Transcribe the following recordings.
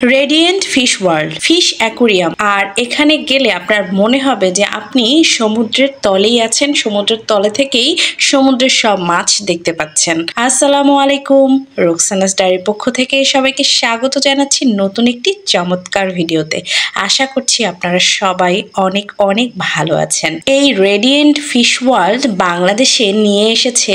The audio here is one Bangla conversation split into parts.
Radiant fish world, fish aquarium. আর এখানে গেলে আপনার মনে হবে যে আপনি সমুদ্রের তলেই আছেন, সমুদ্রের তলে থেকেই সমুদ্রের সব মাছ দেখতে পাচ্ছেন। আসসালামু আলাইকুম, রোকসানাস ডায়েরির পক্ষ থেকে সবাইকে স্বাগত জানাচ্ছি নতুন একটি চমৎকার ভিডিওতে। আশা করছি আপনারা সবাই অনেক অনেক ভালো আছেন। এই রেডিয়েন্ট ফিশ ওয়ার্ল্ড বাংলাদেশে নিয়ে এসেছে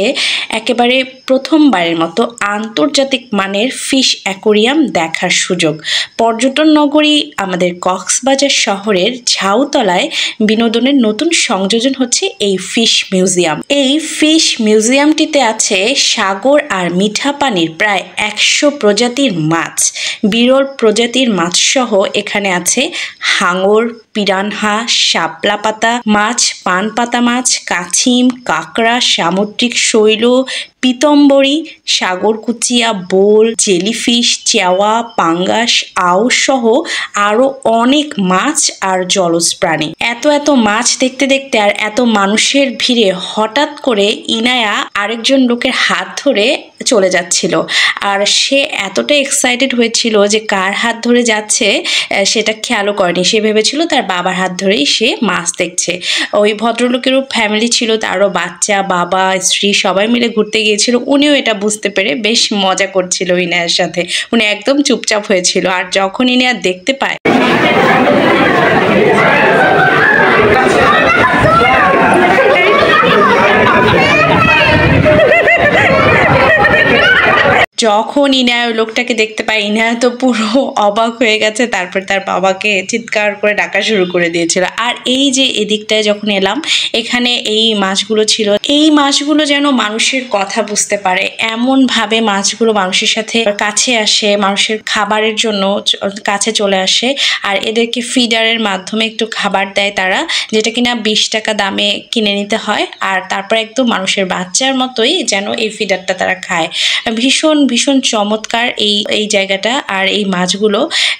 একেবারে প্রথমবারের মতো আন্তর্জাতিক মানের ফিশ অ্যাকুরিয়াম দেখার সুযোগ। পর্যটন নগরী আমাদের কক্সবাজার শহরের ঝাউতলায় বিনোদনের নতুন সংযোজন হচ্ছে এই ফিশ মিউজিয়াম। এই ফিশ মিউজিয়ামটিতে আছে সাগর আর মিঠা পানির প্রায় 100 প্রজাতির মাছ, বিরল প্রজাতির মাছ সহ এখানে আছে হাঙর, পিরানহা, শাপলা পাতা মাছ, পান পাতা মাছ, কাছিম, কাঁকড়া, সামুদ্রিক শৈল, পিতম্বরী, সাগর কুচিয়া, বোল, জেলিফিশ, চেওয়া, পাঙ্গাস, আউশ সহ আরো অনেক মাছ আর জলজ প্রাণী। এত মাছ দেখতে দেখতে আর এত মানুষের ভিড়ে হঠাৎ করে ইনায়া আরেকজন লোকের হাত ধরে চলে যাচ্ছিল। আর সে এতটা এক্সাইটেড হয়েছিল যে কার হাত ধরে যাচ্ছে সেটা খেয়ালও করেনি। সে ভেবেছিল তার বাবার হাত ধরেই সে মাছ দেখছে। ওই ভদ্রলোকেরও ফ্যামিলি ছিল, তারও বাচ্চা, বাবা, স্ত্রী সবাই মিলে ঘুরতে গিয়েছিল। উনিও এটা বুঝতে পেরে বেশ মজা করছিল ইনায়ার সাথে। উনি একদম চুপচাপ হয়েছিল। আর যখন ইনায়া দেখতে পায় যখন ইনায়া লোকটাকে দেখতে পায়, ইনায়া তো পুরো অবাক হয়ে গেছে। তারপর তার বাবাকে চিৎকার করে ডাকা শুরু করে দিয়েছিল। আর এই যে এদিকটায় যখন এলাম, এখানে এই মাছগুলো ছিল। এই মাছগুলো যেন মানুষের কথা বুঝতে পারে, এমন ভাবে মাছগুলো মানুষের সাথে কাছে আসে, মানুষের খাবারের জন্য কাছে চলে আসে। আর এদেরকে ফিডারের মাধ্যমে একটু খাবার দেয় তারা, যেটা কিনা 20 টাকা দামে কিনে নিতে হয়। আর তারপর একদম মানুষের বাচ্চার মতোই যেন এই ফিডারটা তারা খায়। ভীষণ ভীষণ চমৎকার এই জায়গাটা। আর এই মাছগুলো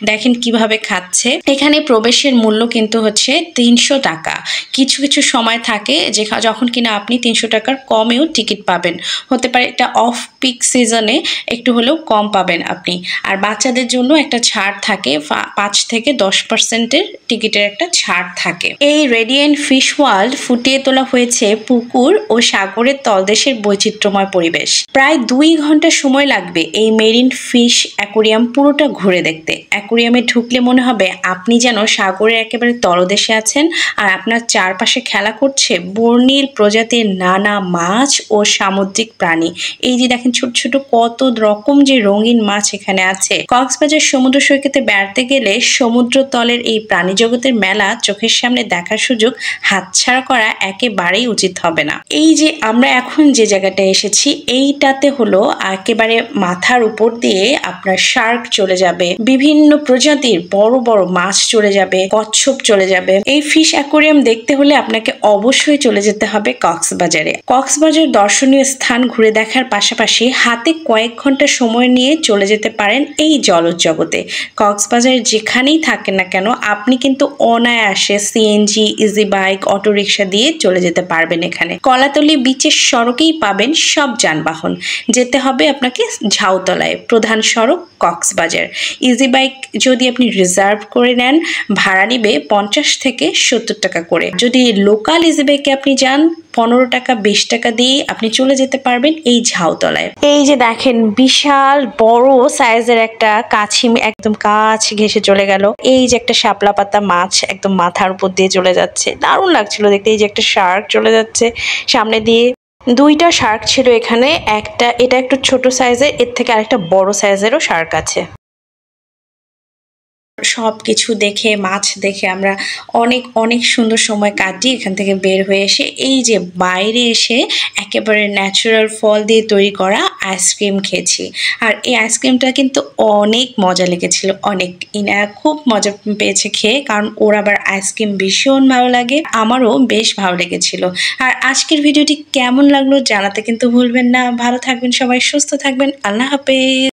দেখেন কিভাবে খাচ্ছে। এখানে প্রবেশের মূল্য কিন্তু হচ্ছে 300 টাকা। কিছু কিছু সময় থাকে যে যখন কিনা আপনি 300 টাকার কমেও টিকিট পাবেন। হতে পারে এটা অফ পিক সিজনে একটু হলেও কম পাবেন আপনি। আর বাচ্চাদের জন্য একটা ছাড় থাকে, 5 থেকে 10%-এর টিকিটের একটা ছাড় থাকে। এই রেডিয়েন্ট ফিশ ওয়ার্ল্ড ফুটিয়ে তোলা হয়েছে পুকুর ও সাগরের তলদেশের বৈচিত্র্যময় পরিবেশ। প্রায় 2 ঘন্টা সময় লাগবে এই মেরিন ফিশ অ্যাকুরিয়াম পুরোটা ঘুরে দেখতে। অ্যাকুরিয়ামে ঢুকলে মনে হবে আপনি যেন সাগরের একেবারে তলদেশে আছেন, আর আপনার চারপাশে খেলা করছে বর্ণিল প্রজাতির নানা মাছ ও সামুদ্রিক প্রাণী। এই যে দেখেন ছোট ছোট কত রকম যে রঙিন মাছ এখানে আছে। কক্সবাজার সমুদ্র সৈকতে বেড়াতে গেলে সমুদ্র তলের এই প্রাণী জগতের মেলা চোখের সামনে দেখার সুযোগ হাতছাড়া করা একেবারেই উচিত হবে না। এই যে আমরা এখন যে জায়গাটা এসেছি, এইটাতে হলো একেবারে মাথার উপর দিয়ে আপনার শার্ক চলে যাবে, বিভিন্ন প্রজাতির বড় বড় মাছ চলে যাবে, কচ্ছপ চলে যাবে। এই ফিশ অ্যাকুরিয়াম দেখতে হলে আপনাকে অবশ্যই চলে যেতে হবে কক্সবাজারে। কক্সবাজার দর্শনীয় স্থান ঘুরে দেখার পাশাপাশি হাতে কয়েক ঘন্টা সময় নিয়ে চলে যেতে পারেন এই জলজ জগতে। কক্সবাজার যেখানেই থাকেন না কেন আপনি কিন্তু অনায়াসে সিএনজি, ইজি বাইক, অটোরিকশা দিয়ে চলে যেতে পারবেন। এখানে কলাতলি বিচের সড়কেই পাবেন সব যানবাহন। যেতে হবে আপনাকে ঝাউতলায়, প্রধান সড়ক কক্সবাজার। ইজি বাইক যদি আপনি রিজার্ভ করে নেন ভাড়া নিবে 50 থেকে 70 টাকা করে। যদি লোকাল ইজি বাইকে আপনি যান 15 টাকা 20 টাকা দিয়ে আপনি চলে যেতে পারবেন এই ঝাউতলায়। এই যে দেখেন বিশাল বড় সাইজের একটা কাছিম একদম কাছ ঘেঁষে চলে গেল। এই যে একটা শাপলা পাতা মাছ একদম মাথার উপর দিয়ে চলে যাচ্ছে, দারুণ লাগছিল দেখতে। এই যে একটা শার্ক চলে যাচ্ছে সামনে দিয়ে। 2টা শার্ক ছিল এখানে, এটা একটু ছোট সাইজের, এর থেকে আরেকটা বড় সাইজেরও শার্ক আছে। সব কিছু দেখে, মাছ দেখে আমরা অনেক অনেক সুন্দর সময় কাটিয়ে এখান থেকে বের হয়ে এসে এই যে বাইরে এসে একেবারে ন্যাচারাল ফল দিয়ে তৈরি করা আইসক্রিম খেয়েছি। আর এই আইসক্রিমটা কিন্তু অনেক মজা লেগেছিল, অনেক। ইনায়া খুব মজা পেয়েছে খেয়ে, কারণ ওর আবার আইসক্রিম ভীষণ ভালো লাগে, আমারও বেশ ভালো লেগেছিল। আর আজকের ভিডিওটি কেমন লাগলো জানাতে কিন্তু ভুলবেন না। ভালো থাকবেন সবাই, সুস্থ থাকবেন। আল্লাহ হাফেজ।